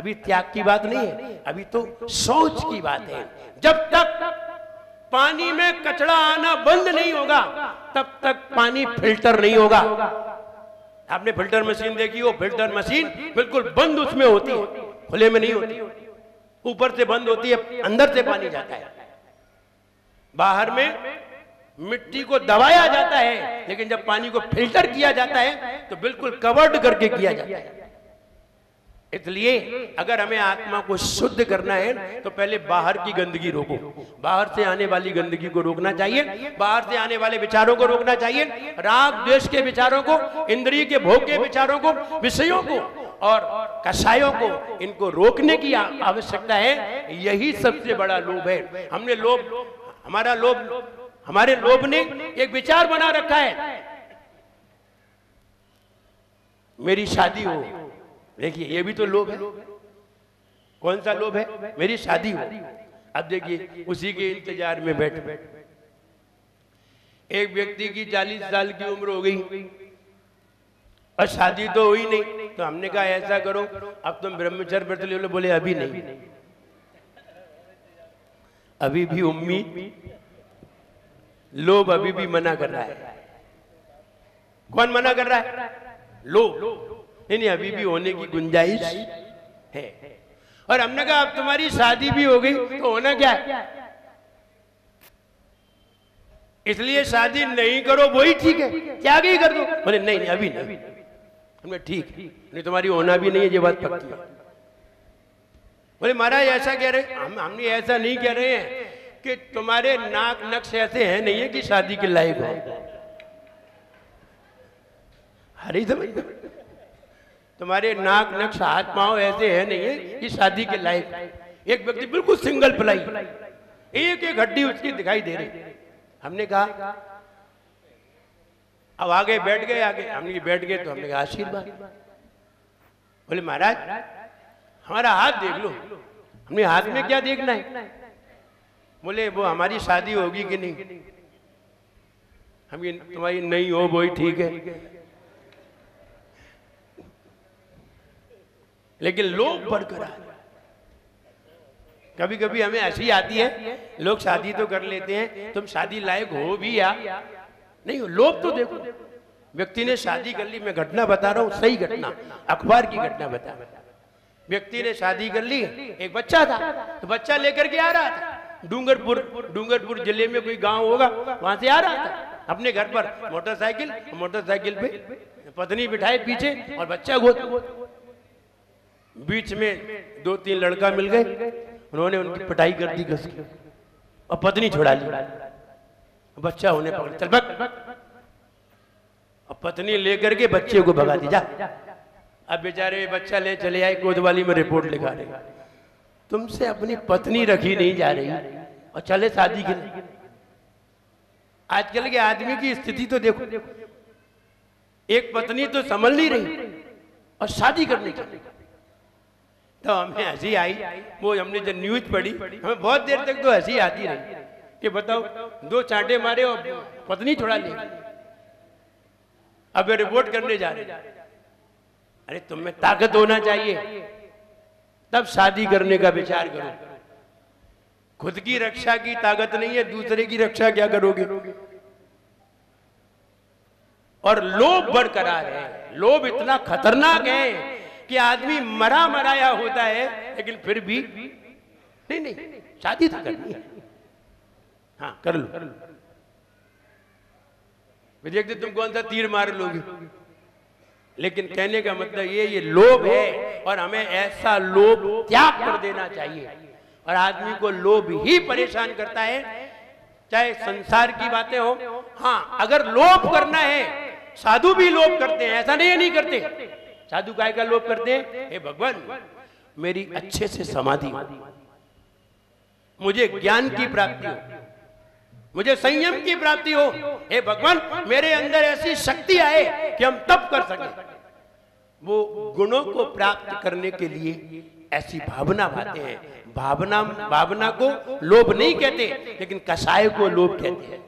अभी त्याग की बात नहीं है, अभी तो शौच की बात है। जब तक पानी में कचरा आना बंद नहीं होगा तब तक पानी फिल्टर नहीं होगा। आपने फिल्टर मशीन देखी हो, फिल्टर मशीन बिल्कुल बंद उसमें होती है, खुले में नहीं होती, ऊपर से बंद होती है, अंदर से पानी जाता है। बाहर में मिट्टी को दबाया जाता है, लेकिन जब पानी को फिल्टर किया जाता है तो बिल्कुल कवर्ड करके किया जाता है। इसलिए अगर हमें आत्मा को शुद्ध करना है तो पहले बाहर की गंदगी रोको, बाहर से आने वाली गंदगी को रोकना चाहिए, बाहर से आने वाले विचारों को रोकना चाहिए, राग द्वेष के विचारों को, इंद्रिय के भोग के विचारों को, विषयों को और कषायों को, इनको रोकने की आवश्यकता है। यही सबसे बड़ा लोभ है। हमने हमारे लोभ ने एक विचार बना रखा है, मेरी शादी हो। देखिए ये भी तो लोभ है। कौन सा लोभ है? मेरी शादी हो। अब देखिए उसी के इंतजार में बैठ एक व्यक्ति की 40 साल की उम्र हो गई और शादी तो हुई नहीं, तो हमने कहा ऐसा करो अब तुम ब्रह्मचर्य व्रत ले लो। बोले अभी नहीं, अभी भी उम्मीद, लोभ अभी भी मना कर रहा है। कौन मना कर रहा है? लोभ। नहीं, अभी भी होने की गुंजाइश है। और हमने कहा अब तुम्हारी शादी भी हो गई तो होना क्या है? इसलिए शादी नहीं करो वही ठीक है, त्याग ही कर दो। बोले नहीं अभी नहीं। हमने ठीक नहीं, तुम्हारी होना भी नहीं है, ये बात पक्की है। बोले महाराज ऐसा कह रहे, हमने ऐसा नहीं कह रहे हैं कि तुम्हारे नाक नक्श ऐसे हैं नहीं है कि शादी के लायक हो। हरी समझ, तुम्हारे नाक नक्श हाथ पांव ऐसे हैं नहीं है कि शादी के लायक। एक व्यक्ति बिल्कुल सिंगल प्लाई, एक एक हड्डी उसकी दिखाई दे रही। हमने कहा अब आगे बैठ गए, आगे हमने बैठ गए तो हमने कहा आशीर्वाद। बोले महाराज हमारा हाथ देख लो। हमने हाथ में क्या देखना है? बोले वो हमारी शादी होगी कि नहीं। हम तुम्हारी नहीं हो वही ठीक है, लेकिन लोग बरकरार। कभी कभी हमें हंसी आती है, लोग शादी तो कर लेते हैं, तुम शादी लायक हो भी या नहीं हो। लोग तो देखो, व्यक्ति ने शादी कर ली, मैं घटना बता रहा हूं, सही घटना, अखबार की घटना बता। व्यक्ति ने शादी कर ली, एक बच्चा था तो बच्चा लेकर के आ रहा था डूंगरपुर जिले में कोई गांव होगा, वहां से आ रहा था अपने घर पर मोटरसाइकिल पे पत्नी बिठाए पीछे और बच्चा गोद। बीच में 2-3 लड़का मिल गए, उन्होंने उनकी पिटाई कर दी घस के और पत्नी छुड़ा ली। बच्चा होने पकड़, चल भग। और पत्नी लेकर के बच्चे को भगा दी, जा। अब बेचारे बच्चा ले चले आए, कोतवाली में रिपोर्ट लिखा रहे, तुमसे अपनी पत्नी रखी नहीं जा रही और चले शादी के लिए। आजकल के आदमी की स्थिति तो देखो, एक पत्नी तो संभल नहीं रही और शादी करने चली। तो हमें हंसी आई, वो हमने जब न्यूज पढ़ी हमें बहुत देर तक तो हंसी आती रही कि बताओ 2 चांटे मारे और पत्नी छुड़ा ली। अब रिपोर्ट करने जा रहे। अरे तुम्हें ताकत होना चाहिए, तब शादी करने का विचार करो। खुद की रक्षा की ताकत नहीं है, दूसरे की रक्षा क्या करोगे? और लोभ बरकरार है। लोभ इतना खतरनाक है कि आदमी मरा मराया होता है, लेकिन फिर भी नहीं शादी तो करनी है, हाँ कर लो। देखते तुम कौन सा तीर मार लोगे। लेकिन कहने का मतलब ये लोभ है और हमें ऐसा लोभ त्याग कर देना चाहिए। और आदमी को लोभ ही परेशान करता है, चाहे संसार की बातें हो। हाँ अगर लोभ करना है, साधु भी लोभ करते हैं, ऐसा नहीं करते। साधु काय का लोभ करते हैं? हे भगवान मेरी अच्छे से समाधि हो, मुझे ज्ञान की प्राप्ति हो, मुझे संयम की प्राप्ति हो। हे भगवान मेरे अंदर ऐसी शक्ति आए कि हम तप कर सकें। वो गुणों को प्राप्त करने के लिए ऐसी भावना पाते हैं। भावना को लोभ नहीं कहते, लेकिन कषाय को लोभ कहते हैं।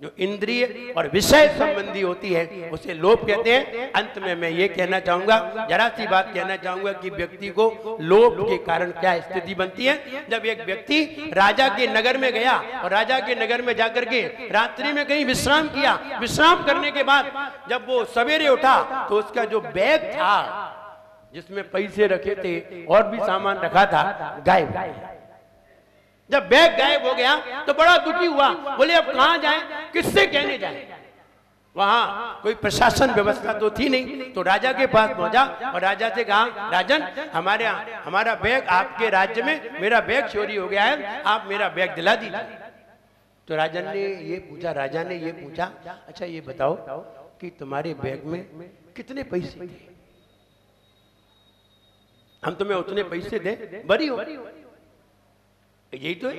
जो इंद्रिय और विषय संबंधी होती है उसे लोभ कहते हैं। अंत में मैं ये कहना चाहूंगा, जरा सी बात कहना चाहूंगा कि व्यक्ति को लोभ के कारण क्या स्थिति बनती है। जब एक व्यक्ति राजा के नगर में गया और राजा के नगर में जाकर के रात्रि में कहीं विश्राम किया, विश्राम करने के बाद जब वो सवेरे उठा तो उसका जो बैग था जिसमें पैसे रखे थे और भी सामान रखा था, गायब। जब बैग गायब हो गया तो बड़ा दुखी हुआ, बोले अब कहां जाएं, किससे कहने जाएं। वहां कोई प्रशासन व्यवस्था तो थी नहीं, तो राजा के पास पहुंचा और राजा से कहा, राजन हमारा बैग आपके राज्य में, मेरा बैग चोरी हो गया है, आप मेरा बैग दिला दीजिए। तो राजा ने ये पूछा, अच्छा ये बताओ कि तुम्हारे बैग में कितने पैसे थे, हम तुम्हें उतने पैसे दे, बरी हो। यही तो है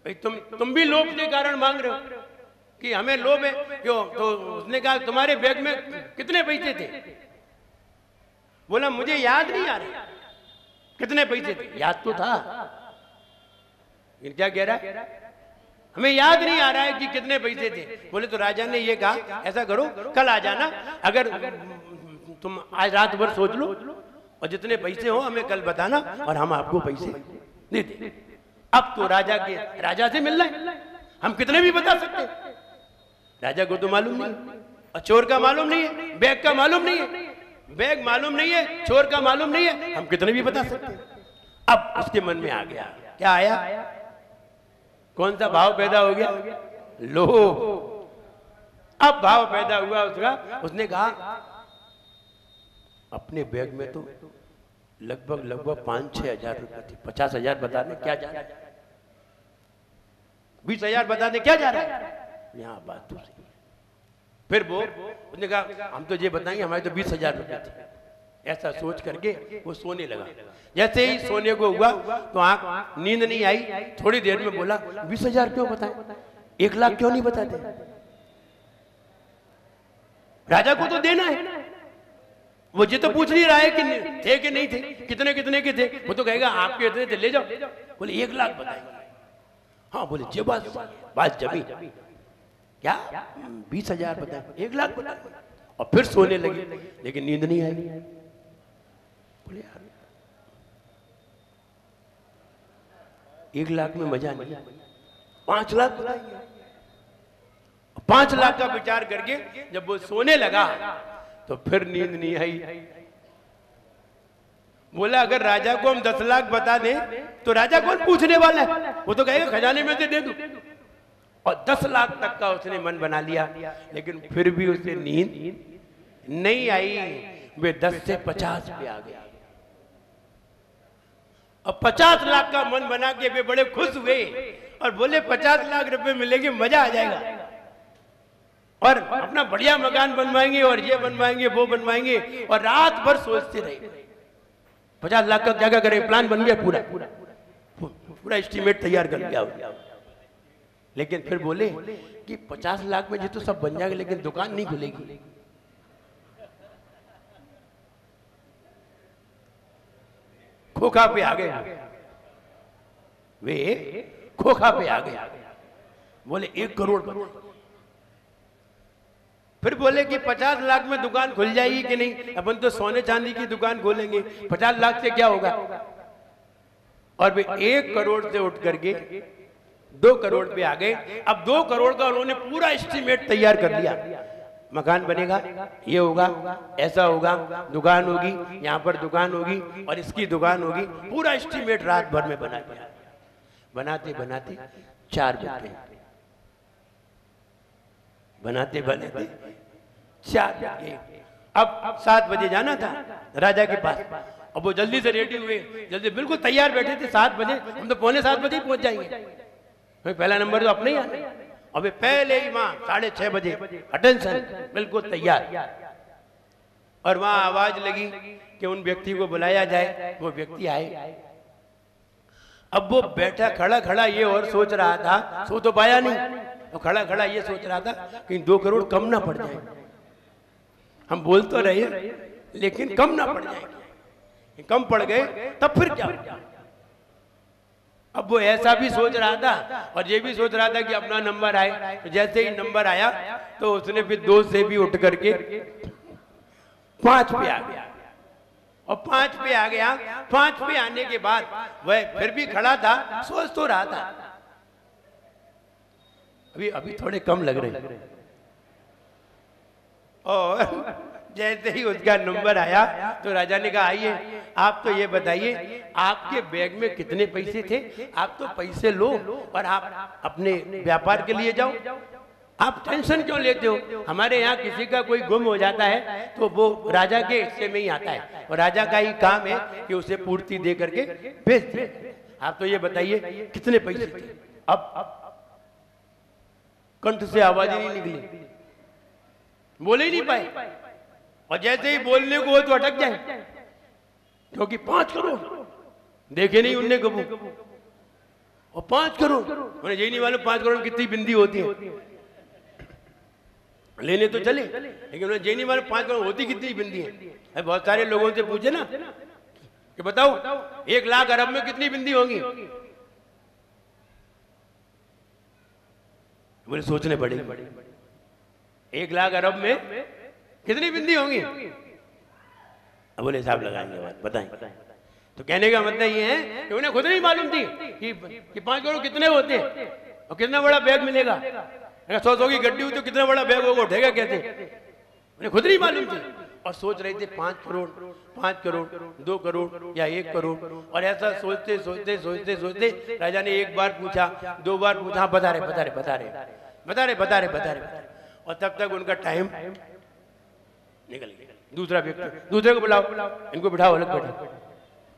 भाई, तुम भी लोभ के कारण मांग रहे हो कि हमें लोभ है क्यों। तो उसने कहा तुम्हारे बैग में कितने पैसे थे। बोला मुझे याद नहीं आ रहा कितने पैसे थे। याद तो था, क्या कह रहा है, हमें याद नहीं आ रहा है कि कितने पैसे थे। बोले तो राजा ने ये कहा, ऐसा करो कल आ जाना, अगर तुम आज रात भर सोच लो और जितने पैसे हो हमें कल बताना और हम आपको पैसे दे दें। अब तो राजा से मिलना है, हम कितने भी बता सकते। राजा को तो मालूम नहीं और चोर का मालूम नहीं है, बैग का मालूम नहीं है, बैग मालूम नहीं है, चोर का मालूम नहीं है, हम कितने भी बता सकते। अब उसके मन में आ गया, क्या आया, कौन सा भाव पैदा हो गया, लोभ। अब भाव पैदा हुआ उसका, उसने कहा अपने बैग में तो लगभग 5-6 हजार रुपए थे, 50 हजार बता दे क्या जा रहा है, 20 हजार बता दे क्या जा रहा है, यहाँ बात तो सही है। फिर वो उसने कहा हम तो ये बताएंगे हमारे तो 20 हजार रुपए थे। ऐसा सोच करके वो सोने लगा। जैसे ही सोने को हुआ तो आंख नींद नहीं आई, थोड़ी देर में बोला 20 हजार क्यों बताए, 1 लाख क्यों नहीं बताते, राजा को तो देना है। वो ये तो पूछ नहीं रहा है कि थे कि नहीं थे, कितने कितने के थे, वो तो कहेगा आपके इतने थे ले जाओ। बोले 1 लाख बताएंगे। हाँ बोले जे बात जमी, क्या 20 हजार बताए, 1 लाख बताए। और फिर सोने लगे, लेकिन नींद नहीं आई। बोले यार 1 लाख में मजा नहीं, 5 लाख बताएंगे। 5 लाख का विचार करके जब वो सोने लगा तो फिर नींद नहीं आई। बोला अगर राजा को हम 10 लाख बता दें तो राजा कौन पूछने वाला है, वो तो कहेगा खजाने में से दे दूं। और 10 लाख तक का उसने मन बना लिया, लेकिन फिर भी उसे नींद नहीं आई। वे 10 से 50 पे आ गया। अब 50 लाख का मन बना के वे बड़े खुश हुए और बोले 50 लाख रुपए मिलेंगे, मजा आ जाएगा और अपना बढ़िया मकान बनवाएंगे और ये बनवाएंगे वो बनवाएंगे। और रात भर सोचते रहे। 50 लाख का क्या क्या करें, प्लान बन गया, पूरा एस्टीमेट तैयार कर लिया। लेकिन फिर बोले कि 50 लाख में ये तो सब बन जाएगा, लेकिन दुकान नहीं खुलेगी। खोखा पे आ गए वे, खोखा पे आ गए। बोले 1 करोड़। फिर बोले कि 50 लाख में दुकान खुल जाएगी कि नहीं, अपन तो सोने चांदी की दुकान खोलेंगे, 50 लाख से क्या होगा। और वे 1 करोड़ से उठ करके 2 करोड़ पे आ गए। अब 2 करोड़ का उन्होंने पूरा एस्टीमेट तैयार कर लिया। मकान बनेगा, ये होगा, ऐसा होगा, दुकान होगी, यहाँ पर दुकान होगी और इसकी दुकान होगी। पूरा एस्टीमेट रात भर में बना दिया। बनाते बनाते 4 बज गए, बनाते बनाते 4 बज गए। अब 7 बजे जाना था राजा के पास। अब वो जल्दी से रेडी हुए, जल्दी बिल्कुल तैयार बैठे थे। 7 बजे, हम तो 6:45 बजे ही पहुंच जाएंगे, पहला नंबर तो अपने ही आना। अबे पहले ही वहां 6:30 बजे अटेंशन, बिल्कुल तैयार। और वहां आवाज लगी कि उन व्यक्ति को बुलाया जाए। वो व्यक्ति आए। अब वो बैठा खड़ा खड़ा ये और सोच रहा था, सो तो पाया नहीं, तो खड़ा खड़ा ये सोच रहा था कि 2 करोड़ कम ना पड़ जाए। हम बोल तो रहे लेकिन कम ना पड़ जाए। कम पड़ गए तब फिर क्या। अब वो ऐसा भी सोच रहा था और ये भी सोच रहा था कि अपना नंबर आए। तो जैसे ही नंबर आया तो उसने फिर 2 से भी उठ करके 5 पे आ गया और 5 पे आ गया। 5 पे आने के बाद वह फिर भी खड़ा था, सोच तो रहा था अभी अभी थोड़े कम लग रहे हैं। और जैसे ही उसका नंबर आया तो राजा ने कहा आइए आप तो ये बताइए आपके बैग में कितने पैसे थे, आप तो पैसे लो और आप अपने व्यापार के लिए जाओ, आप टेंशन क्यों लेते हो। हमारे यहाँ किसी का कोई गुम हो जाता है तो वो राजा के हिस्से में ही आता है और राजा का ही काम है कि उसे पूर्ति दे करके भेज दे। आप तो ये बताइए कितने पैसे थे। अब कंठ से आवाज ही नहीं निकली, बोले ही नहीं पाए और जैसे ही बोलने को हो तो अटक जाए क्योंकि 5 करोड़ देखे नहीं उनने कबू और 5 करोड़ उन्हें यही नहीं मालूम 5 करोड़ कितनी बिंदी होती है। लेने तो चले लेकिन उन्हें यही नहीं मालूम 5 करोड़ होती कितनी बिंदी है। बहुत सारे लोगों से पूछे ना कि बताओ 1 लाख अरब में कितनी बिंदी होंगी, बोले सोचने पड़ेगी 1 लाख अरब में कितनी बिंदी होंगी। अब बोले हिसाब लगाएंगे बात बताएं। तो कहने का मतलब ये है कि उन्हें खुद नहीं मालूम थी कि 5 करोड़ कितने होते हैं और कितना बड़ा बैग मिलेगा। 100 की गड्डी हुई तो कितना बड़ा बैग होगा, उठेगा कैसे, उन्हें खुद नहीं मालूम थी और सोच रहे थे 5 करोड़ 5 करोड़ 2 करोड़ या 1 करोड़। और ऐसा सोचते सोचते सोचते सोचते राजा ने 1 बार पूछा 2 बार पूछा, बता रहे बता रहे बता रहे बता रहे बता रहे बता रहे और तब तक उनका टाइम निकल गया। दूसरा व्यक्ति दूसरे को बुलाओ, इनको बिठाओ अलग बैठे।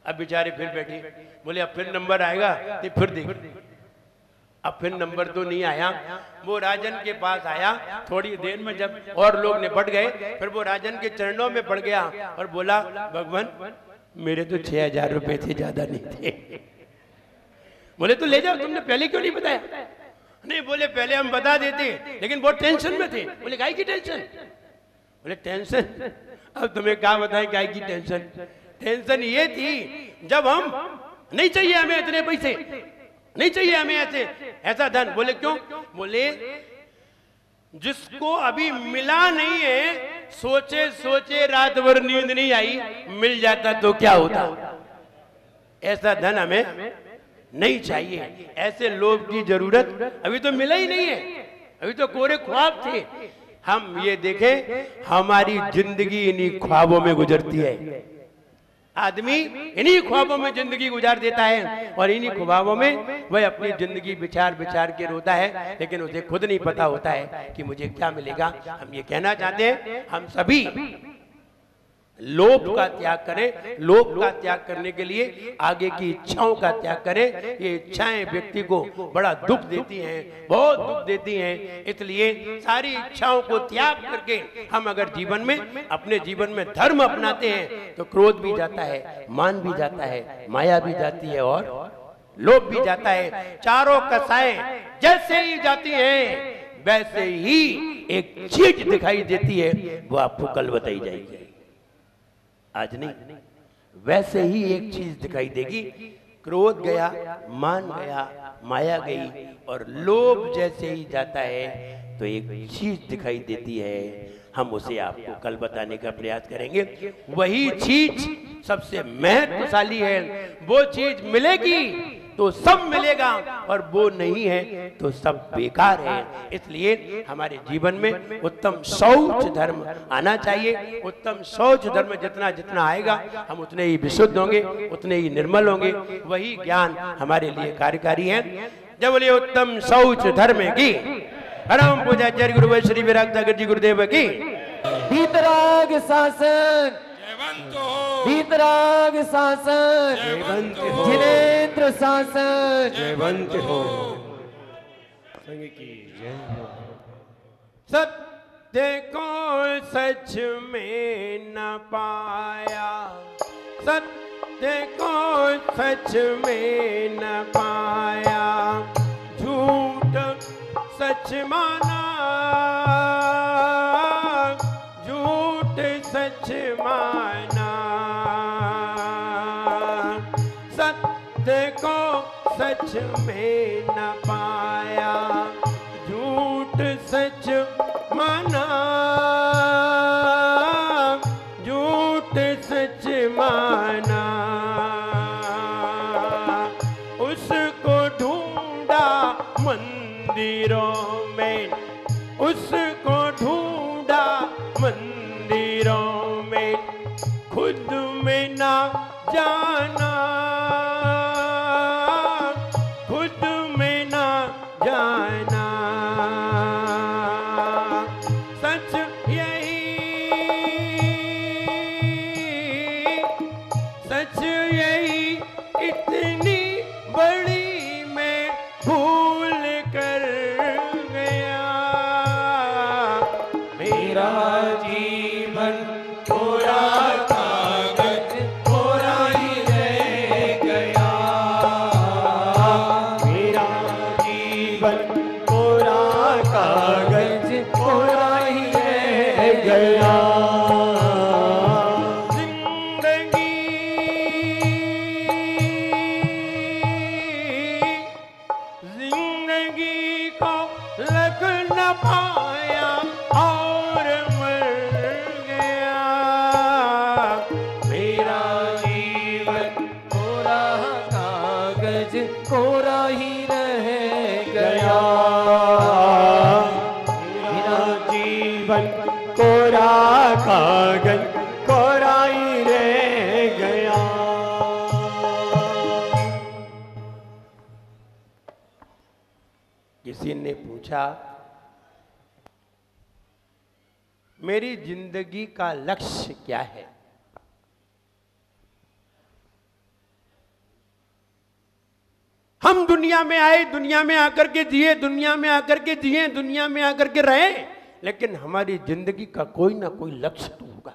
अब बेचारे फिर बैठे, बोले अब फिर नंबर आएगा तो फिर देख। अब फिर नंबर तो नहीं आया। वो राजन के पास आया, थोड़ी देर में जब और लोग निपट गए फिर वो राजन के चरणों में पड़ गया और बोला भगवान मेरे तो 6000 रुपए थे, ज्यादा नहीं थे। बोले तो ले जाओ, तुमने पहले क्यों नहीं बताया। नहीं बोले पहले हम बता देते लेकिन बहुत टेंशन में थे। बोले काहे की टेंशन। बोले टेंशन अब तुम्हें क्या बताएं काहे की टेंशन। टेंशन ये थी जब हम नहीं चाहिए हमें इतने पैसे, नहीं चाहिए हमें ऐसा धन। बोले क्यों। बोले जिसको अभी मिला नहीं है सोचे सोचे रात भर नींद नहीं आई, मिल जाता तो क्या होता। ऐसा धन हमें नहीं चाहिए, ऐसे लोभ की जरूरत अभी तो मिला ही नहीं है, अभी तो कोरे ख्वाब थे। हम ये देखें हमारी जिंदगी इन्हीं ख्वाबों में गुजरती है। आदमी इन्हीं ख्वाबों में जिंदगी गुजार देता है और इन्हीं ख्वाबों में वह अपनी जिंदगी विचार विचार के रोता है, लेकिन उसे खुद नहीं पता होता है कि मुझे क्या मिलेगा। हम ये कहना चाहते हैं हम सभी लोभ का त्याग करें। लोभ का त्याग करने के लिए आगे की इच्छाओं का त्याग करें। ये इच्छाएं व्यक्ति को बड़ा दुख देती हैं, बहुत दुख देती हैं। इसलिए सारी इच्छाओं को त्याग करके हम अगर जीवन में अपने जीवन में धर्म अपनाते हैं तो क्रोध भी जाता है, मान भी जाता है, माया भी जाती है और लोभ भी जाता है। चारों कसाएं जैसे ही जाती हैं वैसे ही एक चीज दिखाई देती है, वो आपको कल बताई जाएगी, आज नहीं। वैसे ही एक चीज दिखाई देगी, क्रोध गया, मान गया, माया गई और लोभ जैसे ही जाता है तो एक चीज दिखाई देती है। हम उसे आपको कल बताने का प्रयास करेंगे। वही चीज सबसे महत्वशाली है। वो चीज मिलेगी तो सब मिलेगा और वो नहीं है तो सब बेकार है। इसलिए हमारे जीवन में उत्तम शौच धर्म आना चाहिए। उत्तम शौच धर्म जितना जितना आएगा हम उतने ही विशुद्ध होंगे, उतने ही निर्मल होंगे। वही ज्ञान हमारे लिए कार्यकारी है। जब बोले उत्तम शौच धर्म की परम पूज्याचार्य गुरु श्री विराग सागर जी गुरुदेव की। वीतराग शासन, वीतराग शासन, जिनेंद्र शासन, जयवंत हो। संग की जय हो। सत्य को सच में न पाया, सत्य को सच में न पाया, झूठ सच माना, झूठ सच माना, सत्य को सच में न पाया, झूठ सच माना, झूठ सच माना। उसको ढूंढा मंदिरों में, उसको ढूंढा मंदिरों में, खुद में ना जाना, खुद में ना जाना। सच यही, सच यही इतनी बड़ी मैं भूल कर गया। मेरा जीवन कोरा कागज कोरा ही रह गया, मेरा जीवन कोरा कागज कोरा ही रह गया। जिंदगी को लग न पाया और मर गया। मेरा जीवन कोरा कागज कोरा ही रह गया, मेरा जीवन कोरा कागज कोरा ही रह गया। किसी ने पूछा, मेरी जिंदगी का लक्ष्य क्या है? हम दुनिया में आए, दुनिया में आकर के जिए, दुनिया में आकर के जिए, दुनिया में आकर के रहे, लेकिन हमारी जिंदगी का कोई ना कोई लक्ष्य तो होगा।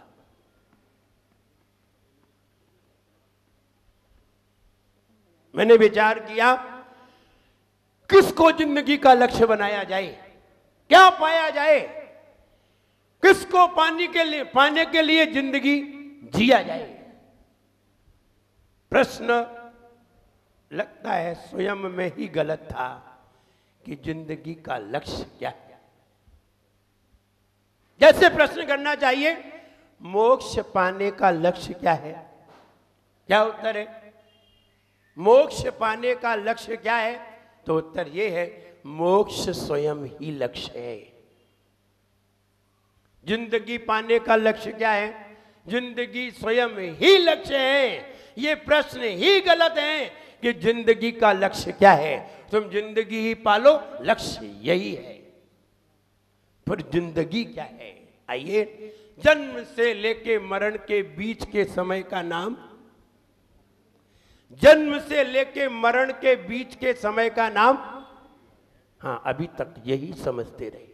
मैंने विचार किया, किसको जिंदगी का लक्ष्य बनाया जाए, क्या पाया जाए, किसको पाने के लिए जिंदगी जिया जाए। प्रश्न लगता है स्वयं में ही गलत था कि जिंदगी का लक्ष्य क्या है। जैसे प्रश्न करना चाहिए, मोक्ष पाने का लक्ष्य क्या है? क्या उत्तर है? मोक्ष पाने का लक्ष्य क्या है? तो उत्तर ये है, मोक्ष स्वयं ही लक्ष्य है। जिंदगी पाने का लक्ष्य क्या है? जिंदगी स्वयं ही लक्ष्य है। ये प्रश्न ही गलत है कि जिंदगी का लक्ष्य क्या है। तुम जिंदगी ही पालो, लक्ष्य यही है। पर जिंदगी क्या है? आइए, जन्म से लेके मरण के बीच के समय का नाम, जन्म से लेके मरण के बीच के समय का नाम, हाँ, अभी तक यही समझते रहे।